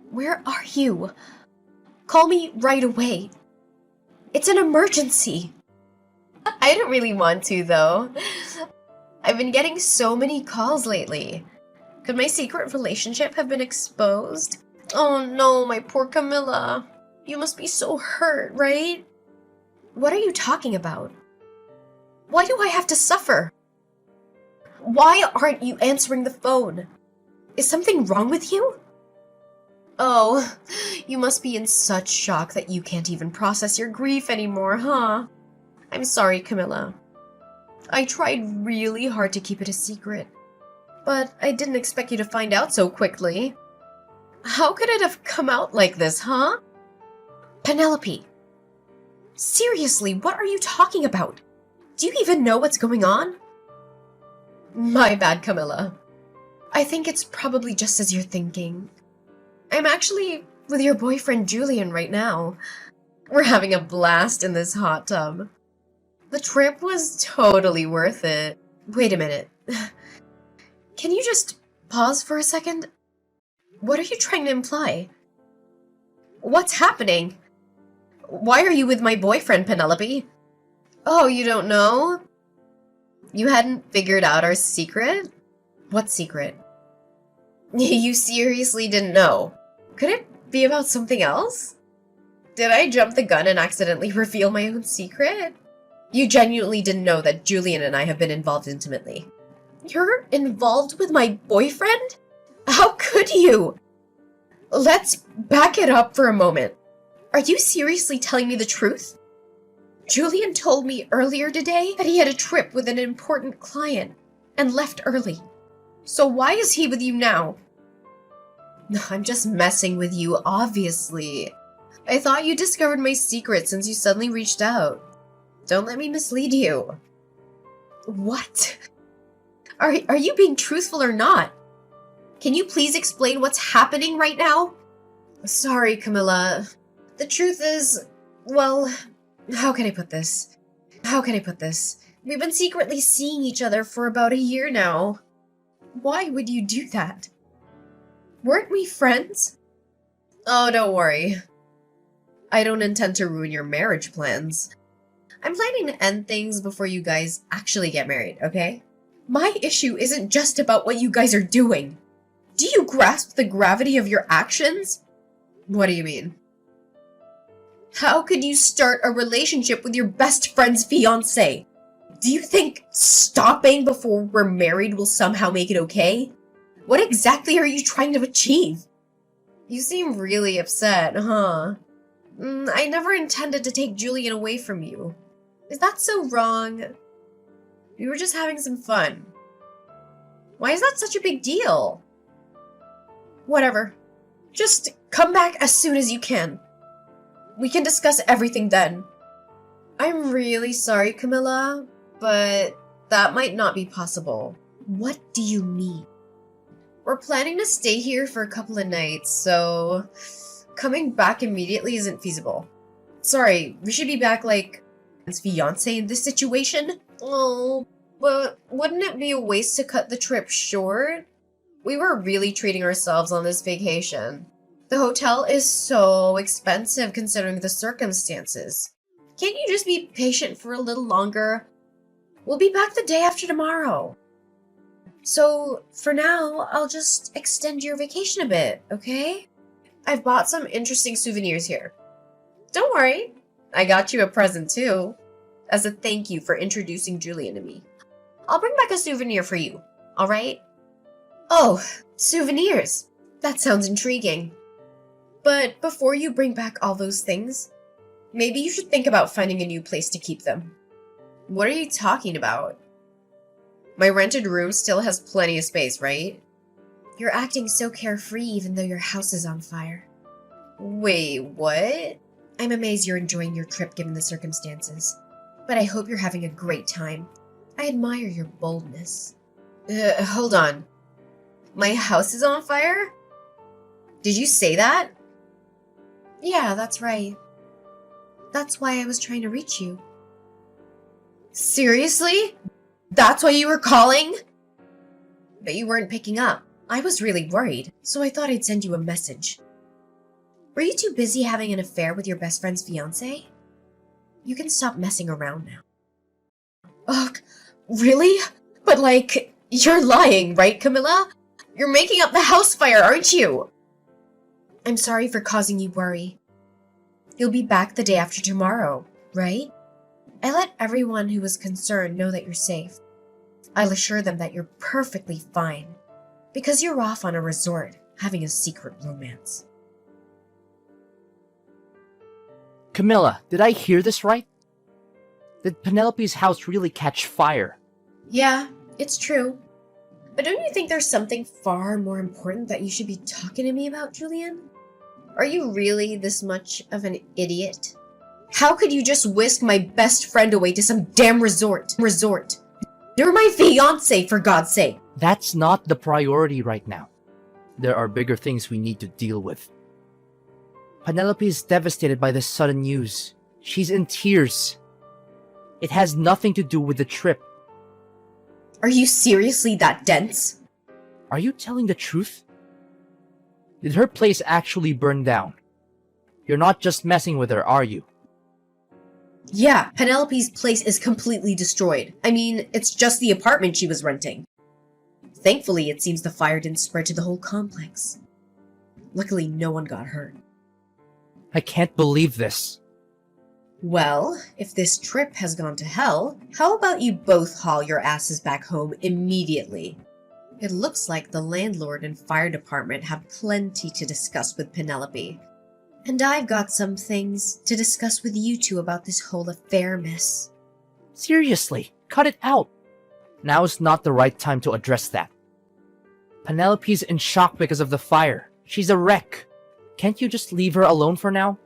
Where are you? Call me right away. It's an emergency. I don't really want to, though. I've been getting so many calls lately. Could my secret relationship have been exposed? Oh no, my poor Camilla. You must be so hurt, right? What are you talking about? Why do I have to suffer? Why aren't you answering the phone? Is something wrong with you? Oh, you must be in such shock that you can't even process your grief anymore, huh? I'm sorry, Camilla. I tried really hard to keep it a secret, but I didn't expect you to find out so quickly. How could it have come out like this, huh? Penelope, seriously, what are you talking about? Do you even know what's going on? My bad, Camilla. I think it's probably just as you're thinking. I'm actually with your boyfriend Julian right now. We're having a blast in this hot tub. The trip was totally worth it. Wait a minute. Can you just pause for a second? What are you trying to imply? What's happening? Why are you with my boyfriend, Penelope? Oh, you don't know? You hadn't figured out our secret? What secret? You seriously didn't know? Could it be about something else? Did I jump the gun and accidentally reveal my own secret? You genuinely didn't know that Julian and I have been involved intimately. You're involved with my boyfriend? How could you? Let's back it up for a moment. Are you seriously telling me the truth? Julian told me earlier today that he had a trip with an important client and left early. So why is he with you now? I'm just messing with you, obviously. I thought you discovered my secret since you suddenly reached out. Don't let me mislead you. What? Are you being truthful or not? Can you please explain what's happening right now? Sorry, Camilla. The truth is, well, how can I put this? We've been secretly seeing each other for about a year now. Why would you do that? Weren't we friends? Oh, don't worry. I don't intend to ruin your marriage plans. I'm planning to end things before you guys actually get married, okay? My issue isn't just about what you guys are doing. Do you grasp the gravity of your actions? What do you mean? How could you start a relationship with your best friend's fiancé? Do you think stopping before we're married will somehow make it okay? What exactly are you trying to achieve? You seem really upset, huh? I never intended to take Julian away from you. Is that so wrong? We were just having some fun. Why is that such a big deal? Whatever. Just come back as soon as you can. We can discuss everything then. I'm really sorry, Camilla, but that might not be possible. What do you mean? We're planning to stay here for a couple of nights, so coming back immediately isn't feasible. Sorry, we should be back like his fiance in this situation? Oh, but wouldn't it be a waste to cut the trip short? We were really treating ourselves on this vacation. The hotel is so expensive considering the circumstances. Can't you just be patient for a little longer? We'll be back the day after tomorrow. So, for now, I'll just extend your vacation a bit, okay? I've bought some interesting souvenirs here. Don't worry, I got you a present too, as a thank you for introducing Julian to me. I'll bring back a souvenir for you, alright? Oh, souvenirs! That sounds intriguing. But before you bring back all those things, maybe you should think about finding a new place to keep them. What are you talking about? My rented room still has plenty of space, right? You're acting so carefree even though your house is on fire. Wait, what? I'm amazed you're enjoying your trip given the circumstances. But I hope you're having a great time. I admire your boldness. Hold on. My house is on fire? Did you say that? Yeah, that's right. That's why I was trying to reach you. Seriously? That's why you were calling? but you weren't picking up. I was really worried, so I thought I'd send you a message. Were you too busy having an affair with your best friend's fiancé? You can stop messing around now. Ugh, really? But you're lying, right, Camilla? You're making up the house fire, aren't you? I'm sorry for causing you worry. You'll be back the day after tomorrow, right? I let everyone who was concerned know that you're safe. I'll assure them that you're perfectly fine, because you're off on a resort, having a secret romance. Camilla, did I hear this right? Did Penelope's house really catch fire? Yeah, it's true. But don't you think there's something far more important that you should be talking to me about, Julian? Are you really this much of an idiot? How could you just whisk my best friend away to some damn resort? You're my fiancé, for God's sake! That's not the priority right now. There are bigger things we need to deal with. Penelope is devastated by this sudden news. She's in tears. It has nothing to do with the trip. Are you seriously that dense? Are you telling the truth? Did her place actually burn down? You're not just messing with her, are you? Yeah, Penelope's place is completely destroyed. I mean, it's just the apartment she was renting. Thankfully, it seems the fire didn't spread to the whole complex. Luckily, no one got hurt. I can't believe this. Well, if this trip has gone to hell, how about you both haul your asses back home immediately? It looks like the landlord and fire department have plenty to discuss with Penelope. And I've got some things to discuss with you two about this whole affair, miss. Seriously, cut it out. Now is not the right time to address that. Penelope's in shock because of the fire. She's a wreck. Can't you just leave her alone for now?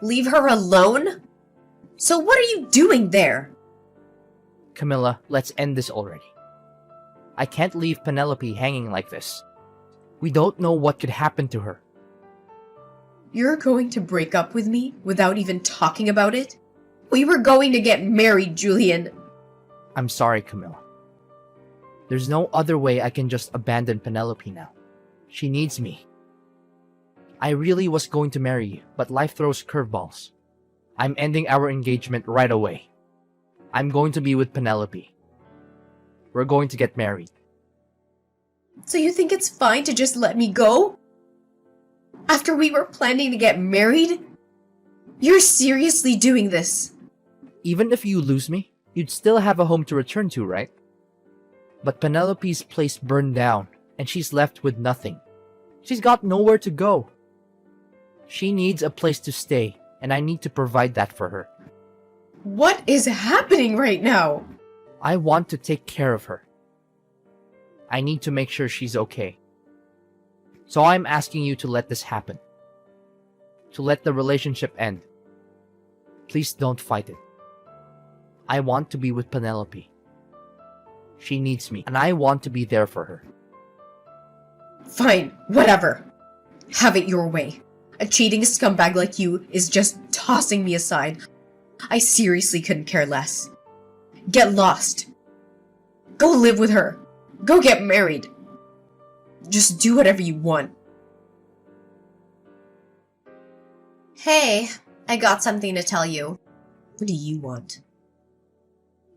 Leave her alone? So what are you doing there? Camilla, let's end this already. I can't leave Penelope hanging like this. We don't know what could happen to her. You're going to break up with me without even talking about it? We were going to get married, Julian. I'm sorry, Camilla. There's no other way I can just abandon Penelope now. She needs me. I really was going to marry you, but life throws curveballs. I'm ending our engagement right away. I'm going to be with Penelope. We're going to get married. So you think it's fine to just let me go? After we were planning to get married? You're seriously doing this? Even if you lose me, you'd still have a home to return to, right? But Penelope's place burned down, and she's left with nothing. She's got nowhere to go. She needs a place to stay, and I need to provide that for her. What is happening right now? I want to take care of her. I need to make sure she's okay. So I'm asking you to let this happen. To let the relationship end. Please don't fight it. I want to be with Penelope. She needs me, and I want to be there for her. Fine, whatever. Have it your way. A cheating scumbag like you is just tossing me aside. I seriously couldn't care less. Get lost. Go live with her. Go get married. Just do whatever you want. Hey, I got something to tell you. What do you want?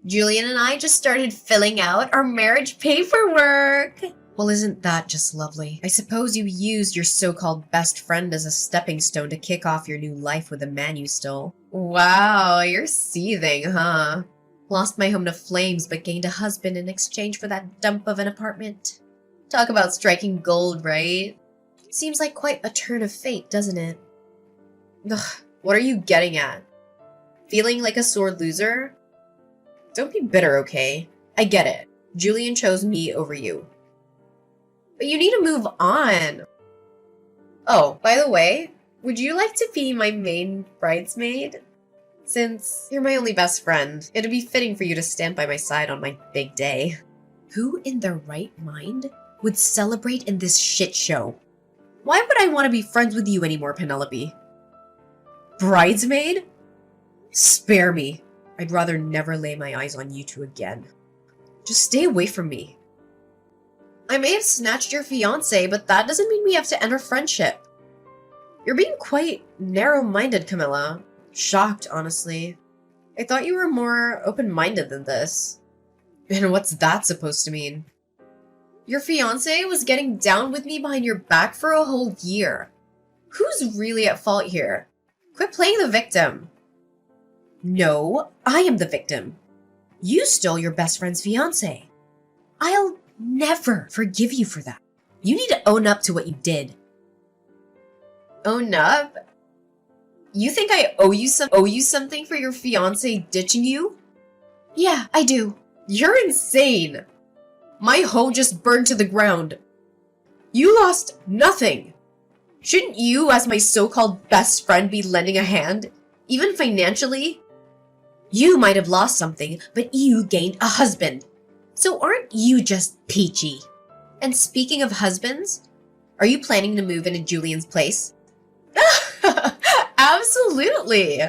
Julian and I just started filling out our marriage paperwork. Well, isn't that just lovely? I suppose you used your so-called best friend as a stepping stone to kick off your new life with the man you stole. Wow, you're seething, huh? Lost my home to flames but gained a husband in exchange for that dump of an apartment. Talk about striking gold, right? Seems like quite a turn of fate, doesn't it? Ugh, what are you getting at? Feeling like a sore loser? Don't be bitter, okay? I get it. Julian chose me over you. But you need to move on. Oh, by the way, would you like to be my main bridesmaid? Since you're my only best friend, it'd be fitting for you to stand by my side on my big day. Who in their right mind would celebrate in this shit show? Why would I want to be friends with you anymore, Penelope? Bridesmaid? Spare me. I'd rather never lay my eyes on you two again. Just stay away from me. I may have snatched your fiancé, but that doesn't mean we have to end our friendship. You're being quite narrow-minded, Camilla. Shocked, honestly. I thought you were more open-minded than this. And what's that supposed to mean? Your fiancé was getting down with me behind your back for a whole year. Who's really at fault here? Quit playing the victim. No, I am the victim. You stole your best friend's fiancé. I'll never forgive you for that. You need to own up to what you did. Own up? You think I owe you something for your fiancé ditching you? Yeah, I do. You're insane. My home just burned to the ground. You lost nothing. Shouldn't you, as my so-called best friend, be lending a hand, even financially? You might have lost something, but you gained a husband. So aren't you just peachy? And speaking of husbands, are you planning to move into Julian's place? Absolutely!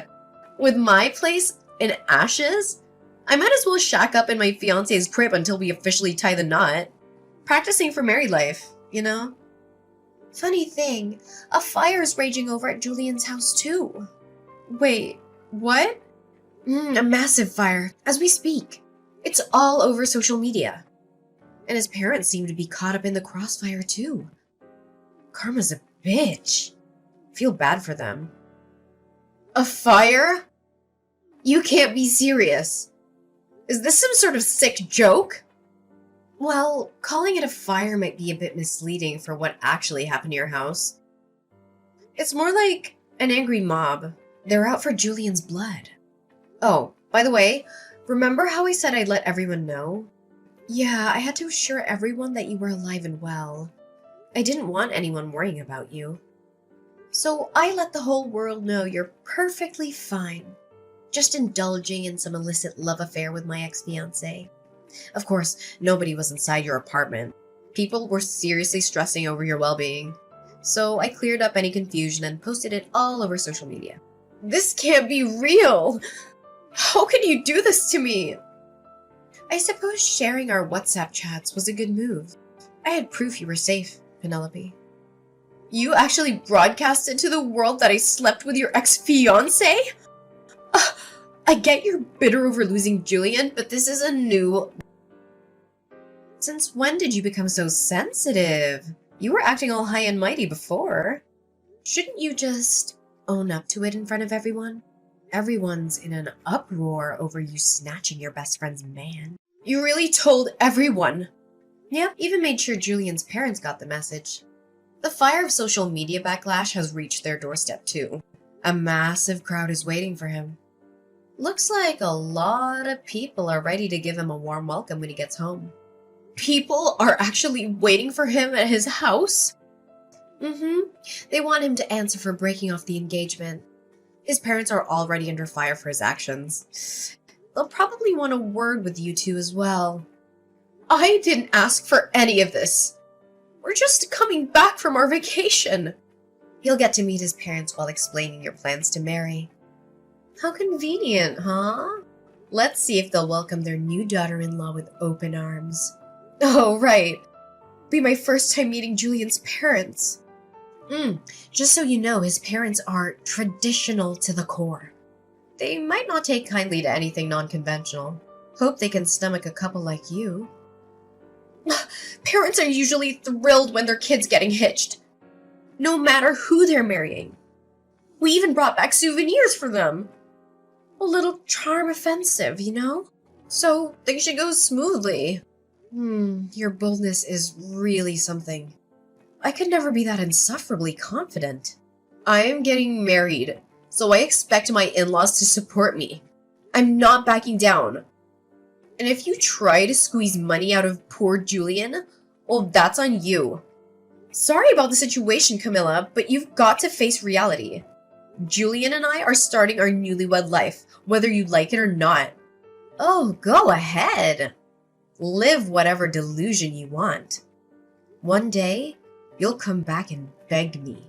With my place in ashes, I might as well shack up in my fiancé's crib until we officially tie the knot. Practicing for married life, you know? Funny thing, a fire's raging over at Julian's house too. Wait, what? A massive fire, as we speak. It's all over social media. And his parents seem to be caught up in the crossfire too. Karma's a bitch. Feel bad for them. A fire? You can't be serious. Is this some sort of sick joke? Well, calling it a fire might be a bit misleading for what actually happened to your house. It's more like an angry mob. They're out for Julian's blood. Oh, by the way, remember how I said I'd let everyone know? Yeah, I had to assure everyone that you were alive and well. I didn't want anyone worrying about you. So I let the whole world know you're perfectly fine. Just indulging in some illicit love affair with my ex-fiancé. Of course, nobody was inside your apartment. People were seriously stressing over your well-being. So I cleared up any confusion and posted it all over social media. This can't be real! How can you do this to me? I suppose sharing our WhatsApp chats was a good move. I had proof you were safe, Penelope. You actually broadcasted to the world that I slept with your ex-fiancé? I get you're bitter over losing Julian, but this is a new... Since when did you become so sensitive? You were acting all high and mighty before. Shouldn't you just own up to it in front of everyone? Everyone's in an uproar over you snatching your best friend's man. You really told everyone. Yeah, even made sure Julian's parents got the message. The fire of social media backlash has reached their doorstep too. A massive crowd is waiting for him. Looks like a lot of people are ready to give him a warm welcome when he gets home. People are actually waiting for him at his house? They want him to answer for breaking off the engagement. His parents are already under fire for his actions. They'll probably want a word with you two as well. I didn't ask for any of this. We're just coming back from our vacation. He'll get to meet his parents while explaining your plans to marry. How convenient, huh? Let's see if they'll welcome their new daughter-in-law with open arms. Oh, right. Be my first time meeting Julian's parents. Just so you know, his parents are traditional to the core. They might not take kindly to anything non-conventional. Hope they can stomach a couple like you. Parents are usually thrilled when their kid's getting hitched. No matter who they're marrying. We even brought back souvenirs for them. A little charm offensive, you know? So things should go smoothly. Your boldness is really something. I could never be that insufferably confident. I am getting married, so I expect my in-laws to support me. I'm not backing down. And if you try to squeeze money out of poor Julian, well, that's on you. Sorry about the situation, Camilla, but you've got to face reality. Julian and I are starting our newlywed life, whether you like it or not. Oh, go ahead. Live whatever delusion you want. One day, you'll come back and beg me.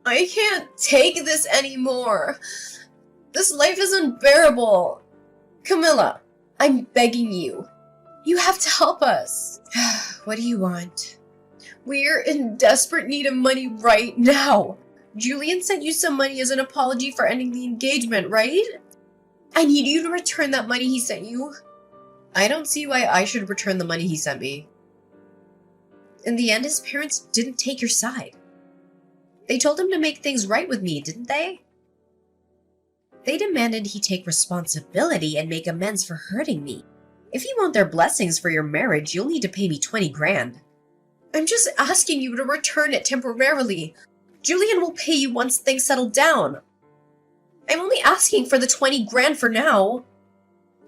I can't take this anymore. This life is unbearable. Camilla, I'm begging you. You have to help us. What do you want? We're in desperate need of money right now. Julian sent you some money as an apology for ending the engagement, right? I need you to return that money he sent you. I don't see why I should return the money he sent me. In the end, his parents didn't take your side. They told him to make things right with me, didn't they? They demanded he take responsibility and make amends for hurting me. If you want their blessings for your marriage, you'll need to pay me 20 grand. I'm just asking you to return it temporarily. Julian will pay you once things settle down. I'm only asking for the 20 grand for now.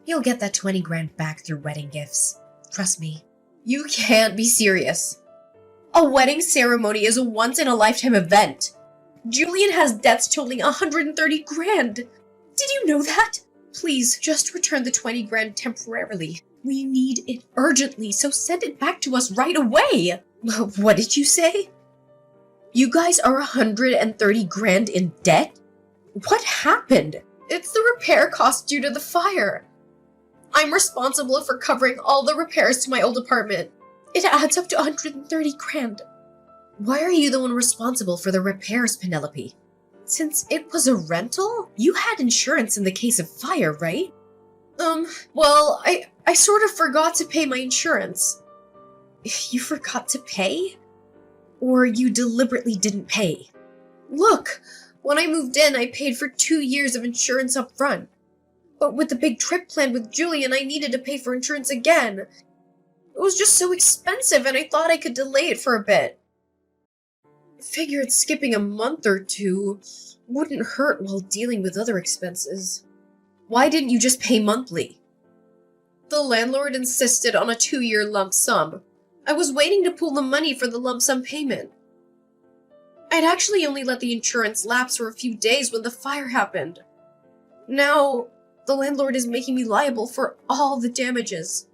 You'll get that 20 grand back through wedding gifts. Trust me. You can't be serious. A wedding ceremony is a once-in-a-lifetime event. Julian has debts totaling 130 grand. Did you know that? Please, just return the 20 grand temporarily. We need it urgently, so send it back to us right away. What did you say? You guys are 130 grand in debt? What happened? It's the repair cost due to the fire. I'm responsible for covering all the repairs to my old apartment. It adds up to 130 grand. Why are you the one responsible for the repairs, Penelope? Since it was a rental, you had insurance in the case of fire, right? Well, I sort of forgot to pay my insurance. You forgot to pay? Or you deliberately didn't pay? Look, when I moved in, I paid for 2 years of insurance up front. But with the big trip planned with Julian, I needed to pay for insurance again. It was just so expensive, and I thought I could delay it for a bit. Figured skipping a month or two wouldn't hurt while dealing with other expenses. Why didn't you just pay monthly? The landlord insisted on a 2-year lump sum. I was waiting to pull the money for the lump sum payment. I'd actually only let the insurance lapse for a few days when the fire happened. Now, the landlord is making me liable for all the damages.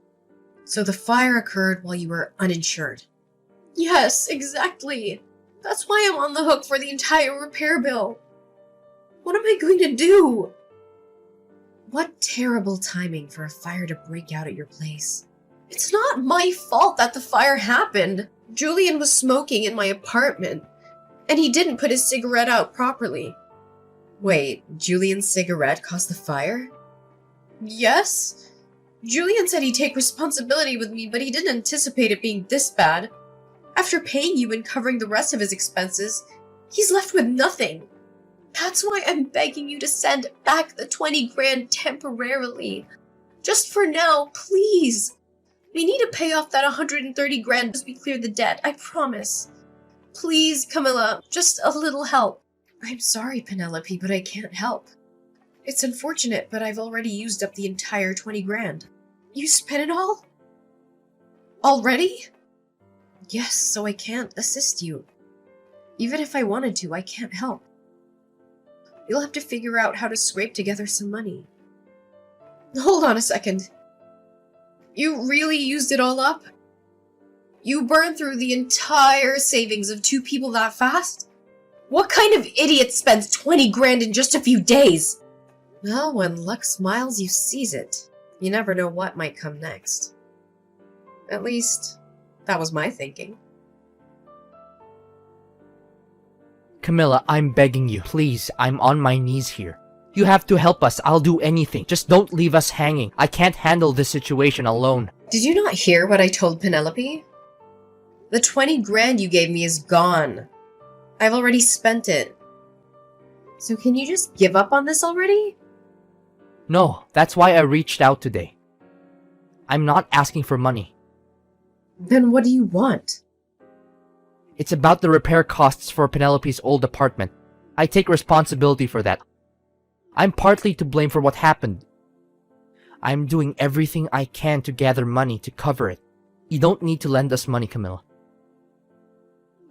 So the fire occurred while you were uninsured. Yes, exactly. That's why I'm on the hook for the entire repair bill. What am I going to do? What terrible timing for a fire to break out at your place. It's not my fault that the fire happened. Julian was smoking in my apartment, and he didn't put his cigarette out properly. Wait, Julian's cigarette caused the fire? Yes. Julian said he'd take responsibility with me, but he didn't anticipate it being this bad. After paying you and covering the rest of his expenses, he's left with nothing. That's why I'm begging you to send back the 20 grand temporarily. Just for now, please. We need to pay off that 130 grand as we clear the debt, I promise. Please, Camilla, just a little help. I'm sorry, Penelope, but I can't help. It's unfortunate, but I've already used up the entire 20 grand. You spent it all? Already? Yes, so I can't assist you. Even if I wanted to, I can't help. You'll have to figure out how to scrape together some money. Hold on a second. You really used it all up? You burned through the entire savings of 2 people that fast? What kind of idiot spends 20 grand in just a few days? Well, when luck smiles, you seize it. You never know what might come next. At least, that was my thinking. Camilla, I'm begging you. Please, I'm on my knees here. You have to help us. I'll do anything. Just don't leave us hanging. I can't handle this situation alone. Did you not hear what I told Penelope? The 20 grand you gave me is gone. I've already spent it. So can you just give up on this already? No, that's why I reached out today. I'm not asking for money. Then what do you want? It's about the repair costs for Penelope's old apartment. I take responsibility for that. I'm partly to blame for what happened. I'm doing everything I can to gather money to cover it. You don't need to lend us money, Camilla.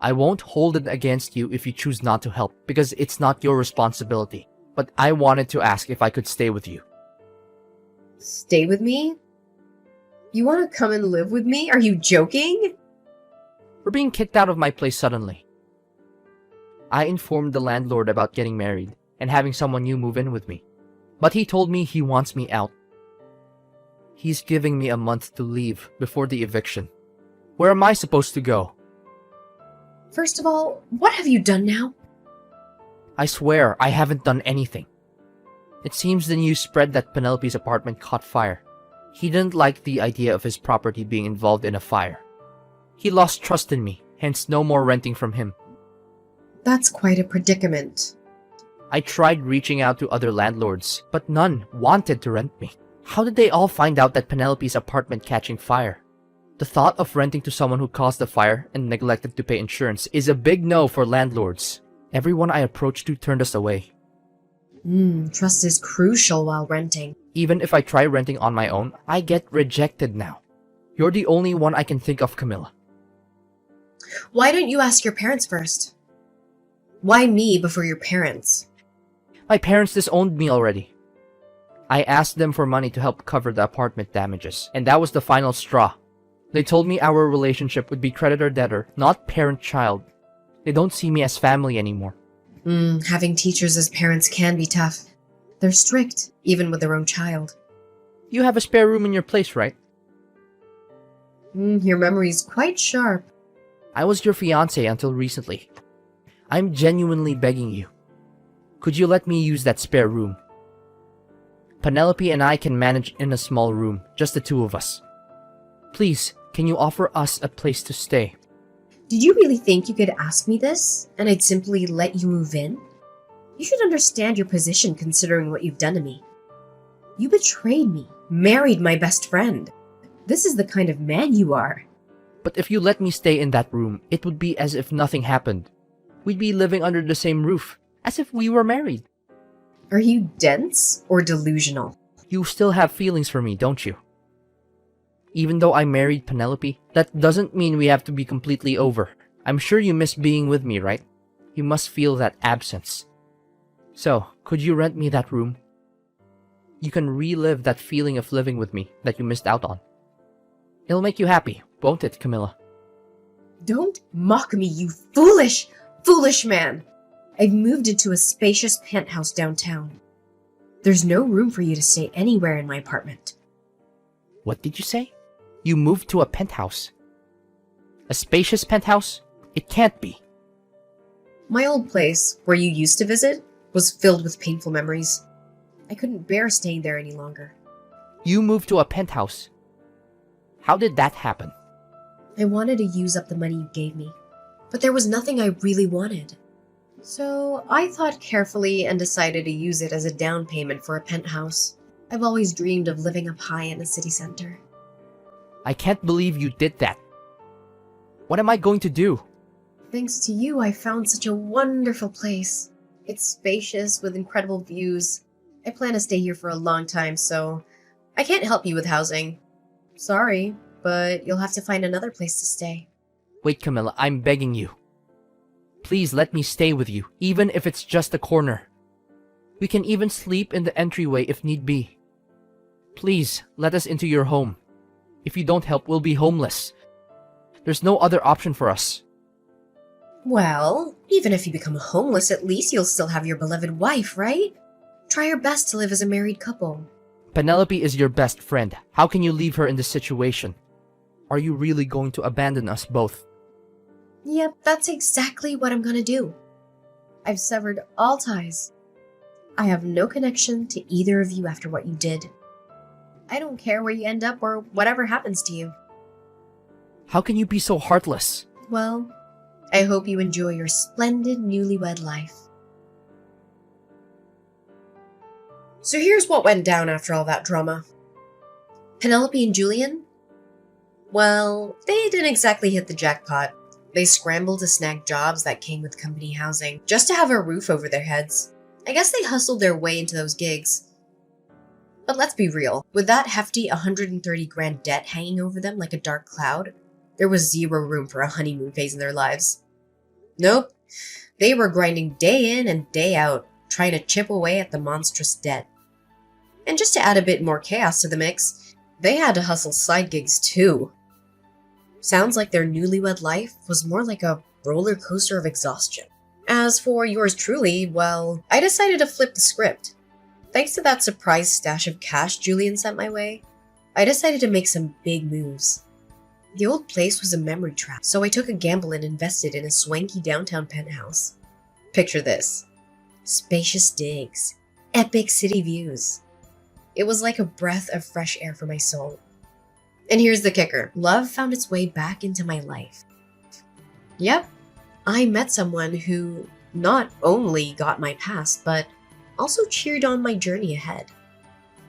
I won't hold it against you if you choose not to help, because it's not your responsibility. But I wanted to ask if I could stay with you. Stay with me? You want to come and live with me? Are you joking? We're being kicked out of my place suddenly. I informed the landlord about getting married and having someone new move in with me. But he told me he wants me out. He's giving me a month to leave before the eviction. Where am I supposed to go? First of all, what have you done now? I swear, I haven't done anything. It seems the news spread that Penelope's apartment caught fire. He didn't like the idea of his property being involved in a fire. He lost trust in me, hence no more renting from him. That's quite a predicament. I tried reaching out to other landlords, but none wanted to rent me. How did they all find out that Penelope's apartment catching fire? The thought of renting to someone who caused the fire and neglected to pay insurance is a big no for landlords. Everyone I approached to turned us away. Trust is crucial while renting. Even if I try renting on my own, I get rejected now. You're the only one I can think of, Camilla. Why don't you ask your parents first? Why me before your parents? My parents disowned me already. I asked them for money to help cover the apartment damages, and that was the final straw. They told me our relationship would be creditor-debtor, not parent-child. They don't see me as family anymore. Having teachers as parents can be tough. They're strict, even with their own child. You have a spare room in your place, right? Your memory's quite sharp. I was your fiancé until recently. I'm genuinely begging you. Could you let me use that spare room? Penelope and I can manage in a small room, just the two of us. Please, can you offer us a place to stay? Did you really think you could ask me this, and I'd simply let you move in? You should understand your position considering what you've done to me. You betrayed me, married my best friend. This is the kind of man you are. But if you let me stay in that room, it would be as if nothing happened. We'd be living under the same roof, as if we were married. Are you dense or delusional? You still have feelings for me, don't you? Even though I married Penelope, that doesn't mean we have to be completely over. I'm sure you miss being with me, right? You must feel that absence. So, could you rent me that room? You can relive that feeling of living with me that you missed out on. It'll make you happy, won't it, Camilla? Don't mock me, you foolish, foolish man! I've moved into a spacious penthouse downtown. There's no room for you to stay anywhere in my apartment. What did you say? You moved to a penthouse? A spacious penthouse? It can't be. My old place, where you used to visit, was filled with painful memories. I couldn't bear staying there any longer. You moved to a penthouse? How did that happen? I wanted to use up the money you gave me, but there was nothing I really wanted. So I thought carefully and decided to use it as a down payment for a penthouse. I've always dreamed of living up high in the city center. I can't believe you did that. What am I going to do? Thanks to you, I found such a wonderful place. It's spacious with incredible views. I plan to stay here for a long time, so I can't help you with housing. Sorry, but you'll have to find another place to stay. Wait, Camilla, I'm begging you. Please let me stay with you, even if it's just a corner. We can even sleep in the entryway if need be. Please, let us into your home. If you don't help, we'll be homeless. There's no other option for us. Well, even if you become homeless, at least you'll still have your beloved wife, right? Try your best to live as a married couple. Penelope is your best friend. How can you leave her in this situation? Are you really going to abandon us both? Yep, that's exactly what I'm gonna do. I've severed all ties. I have no connection to either of you after what you did. I don't care where you end up or whatever happens to you. How can you be so heartless? Well, I hope you enjoy your splendid newlywed life. So here's what went down after all that drama. Penelope and Julian? Well, they didn't exactly hit the jackpot. They scrambled to snag jobs that came with company housing, just to have a roof over their heads. I guess they hustled their way into those gigs. But let's be real, with that hefty 130 grand debt hanging over them like a dark cloud, there was zero room for a honeymoon phase in their lives. Nope, they were grinding day in and day out, trying to chip away at the monstrous debt. And just to add a bit more chaos to the mix, they had to hustle side gigs too. Sounds like their newlywed life was more like a roller coaster of exhaustion. As for yours truly, well, I decided to flip the script. Thanks to that surprise stash of cash Julian sent my way, I decided to make some big moves. The old place was a memory trap, so I took a gamble and invested in a swanky downtown penthouse. Picture this: spacious digs, epic city views. It was like a breath of fresh air for my soul. And here's the kicker: love found its way back into my life. Yep, I met someone who not only got my past, but also cheered on my journey ahead.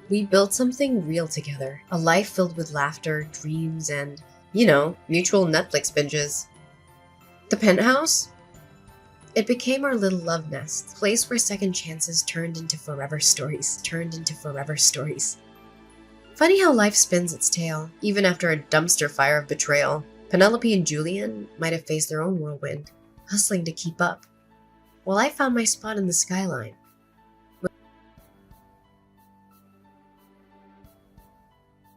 We built something real together, a life filled with laughter, dreams, and, mutual Netflix binges. The penthouse? It became our little love nest, a place where second chances turned into forever stories. Funny how life spins its tale, even after a dumpster fire of betrayal. Penelope and Julian might have faced their own whirlwind, hustling to keep up, while I found my spot in the skyline,